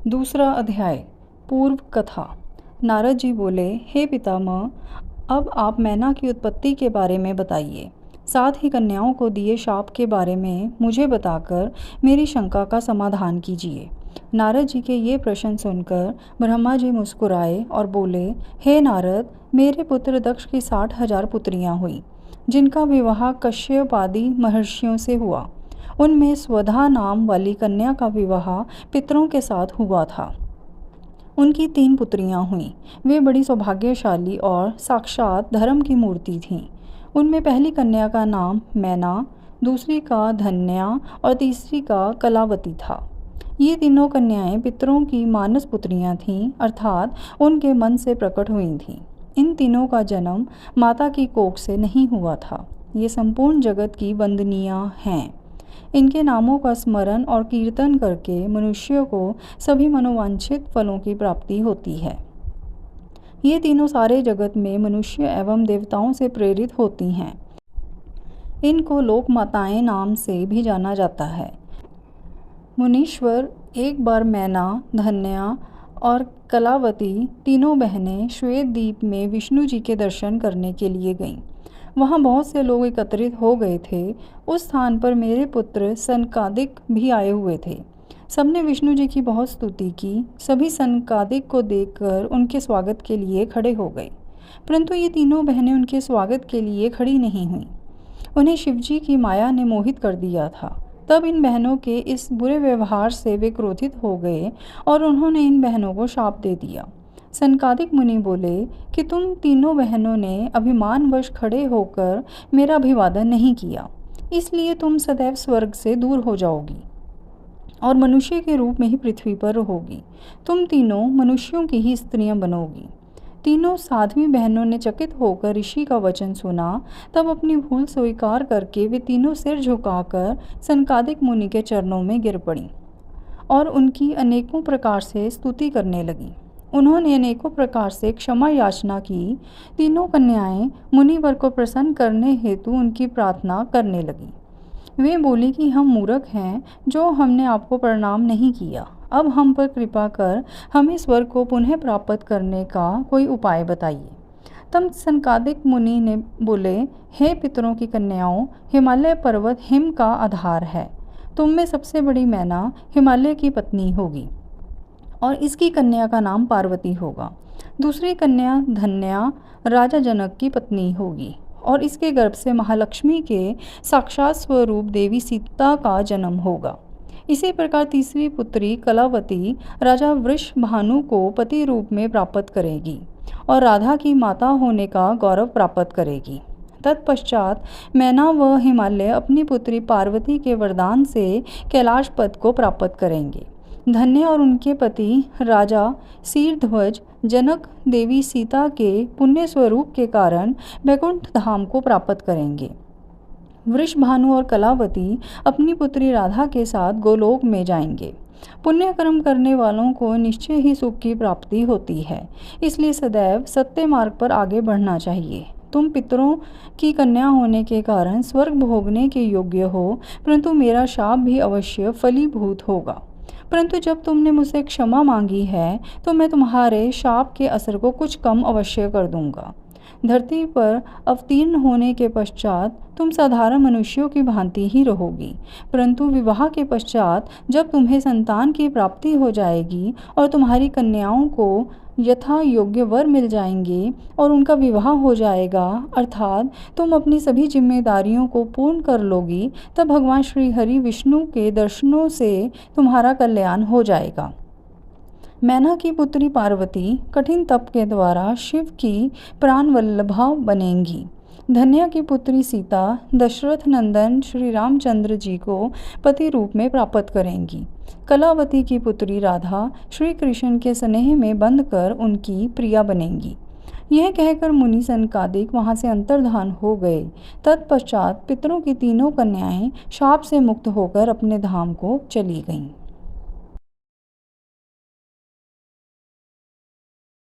दूसरा अध्याय। पूर्व कथा। नारद जी बोले, हे पितामह, अब आप मैना की उत्पत्ति के बारे में बताइए। साथ ही कन्याओं को दिए शाप के बारे में मुझे बताकर मेरी शंका का समाधान कीजिए। नारद जी के ये प्रश्न सुनकर ब्रह्मा जी मुस्कुराए और बोले, हे नारद, मेरे पुत्र दक्ष की 60,000 पुत्रियां हुई, जिनका विवाह कश्यप आदि महर्षियों से हुआ। उनमें स्वधा नाम वाली कन्या का विवाह पितरों के साथ हुआ था। उनकी 3 पुत्रियां हुईं। वे बड़ी सौभाग्यशाली और साक्षात धर्म की मूर्ति थीं। उनमें पहली कन्या का नाम मैना, दूसरी का धन्या और तीसरी का कलावती था। ये तीनों कन्याएं पितरों की मानस पुत्रियां थीं, अर्थात उनके मन से प्रकट हुई थीं। इन तीनों का जन्म माता की कोख से नहीं हुआ था। ये संपूर्ण जगत की वंदनीया हैं। इनके नामों का स्मरण और कीर्तन करके मनुष्यों को सभी मनोवांछित फलों की प्राप्ति होती है। ये तीनों सारे जगत में मनुष्य एवं देवताओं से प्रेरित होती हैं। इनको लोक माताएं नाम से भी जाना जाता है। मुनीश्वर, एक बार मैना, धन्या और कलावती तीनों बहनें श्वेत द्वीप में विष्णु जी के दर्शन करने के लिए गईं। वहाँ बहुत से लोग एकत्रित हो गए थे। उस स्थान पर मेरे पुत्र सनकादिक भी आए हुए थे। सबने विष्णु जी की बहुत स्तुति की। सभी सनकादिक को देखकर उनके स्वागत के लिए खड़े हो गए, परंतु ये तीनों बहनें उनके स्वागत के लिए खड़ी नहीं हुईं। उन्हें शिवजी की माया ने मोहित कर दिया था। तब इन बहनों के इस बुरे व्यवहार से वे क्रोधित हो गए और उन्होंने इन बहनों को शाप दे दिया। सनकादिक मुनि बोले कि तुम तीनों बहनों ने अभिमानवश खड़े होकर मेरा अभिवादन नहीं किया, इसलिए तुम सदैव स्वर्ग से दूर हो जाओगी और मनुष्य के रूप में ही पृथ्वी पर रहोगी। तुम तीनों मनुष्यों की ही स्त्रियां बनोगी। तीनों साध्वी बहनों ने चकित होकर ऋषि का वचन सुना। तब अपनी भूल स्वीकार करके वे तीनों सिर झुकाकर सनकादिक मुनि के चरणों में गिर पड़ीं और उनकी अनेकों प्रकार से स्तुति करने लगीं। उन्होंने अनेकों प्रकार से क्षमा याचना की। तीनों कन्याएं मुनिवर को प्रसन्न करने हेतु उनकी प्रार्थना करने लगीं। वे बोली कि हम मूर्ख हैं जो हमने आपको प्रणाम नहीं किया। अब हम पर कृपा कर हमें स्वर्ग को पुनः प्राप्त करने का कोई उपाय बताइए। तब सनकादिक मुनि ने बोले, हे पितरों की कन्याओं, हिमालय पर्वत हिम का आधार है। तुम में सबसे बड़ी मैना हिमालय की पत्नी होगी और इसकी कन्या का नाम पार्वती होगा। दूसरी कन्या धन्या राजा जनक की पत्नी होगी और इसके गर्भ से महालक्ष्मी के साक्षात स्वरूप देवी सीता का जन्म होगा। इसी प्रकार तीसरी पुत्री कलावती राजा वृषभानु को पति रूप में प्राप्त करेगी और राधा की माता होने का गौरव प्राप्त करेगी। तत्पश्चात मैना व हिमालय अपनी पुत्री पार्वती के वरदान से कैलाश पद को प्राप्त करेंगे। धन्य और उनके पति राजा शीरध्वज जनक देवी सीता के पुण्य स्वरूप के कारण वैकुंठ धाम को प्राप्त करेंगे। वृषभानु और कलावती अपनी पुत्री राधा के साथ गोलोक में जाएंगे। पुण्य कर्म करने वालों को निश्चय ही सुख की प्राप्ति होती है, इसलिए सदैव सत्य मार्ग पर आगे बढ़ना चाहिए। तुम पितरों की कन्या होने के कारण स्वर्ग भोगने के योग्य हो, परंतु मेरा शाप भी अवश्य फलीभूत होगा। परंतु जब तुमने मुझसे क्षमा मांगी है तो मैं तुम्हारे शाप के असर को कुछ कम अवश्य कर दूंगा। धरती पर अवतीर्ण होने के पश्चात तुम साधारण मनुष्यों की भांति ही रहोगी, परंतु विवाह के पश्चात जब तुम्हें संतान की प्राप्ति हो जाएगी और तुम्हारी कन्याओं को यथा योग्य वर मिल जाएंगे और उनका विवाह हो जाएगा, अर्थात तुम अपनी सभी जिम्मेदारियों को पूर्ण कर लोगी, तब भगवान श्री हरि विष्णु के दर्शनों से तुम्हारा कल्याण हो जाएगा। मैना की पुत्री पार्वती कठिन तप के द्वारा शिव की प्राण वल्लभा बनेंगी। धन्या की पुत्री सीता दशरथ नंदन श्री रामचंद्र जी को पति रूप में प्राप्त करेंगी। कलावती की पुत्री राधा श्री कृष्ण के स्नेह में बंधकर उनकी प्रिया बनेंगी। यह कहकर मुनि सनकादिक वहाँ से अंतर्धान हो गए। तत्पश्चात पितरों की तीनों कन्याएं शाप से मुक्त होकर अपने धाम को चली गईं।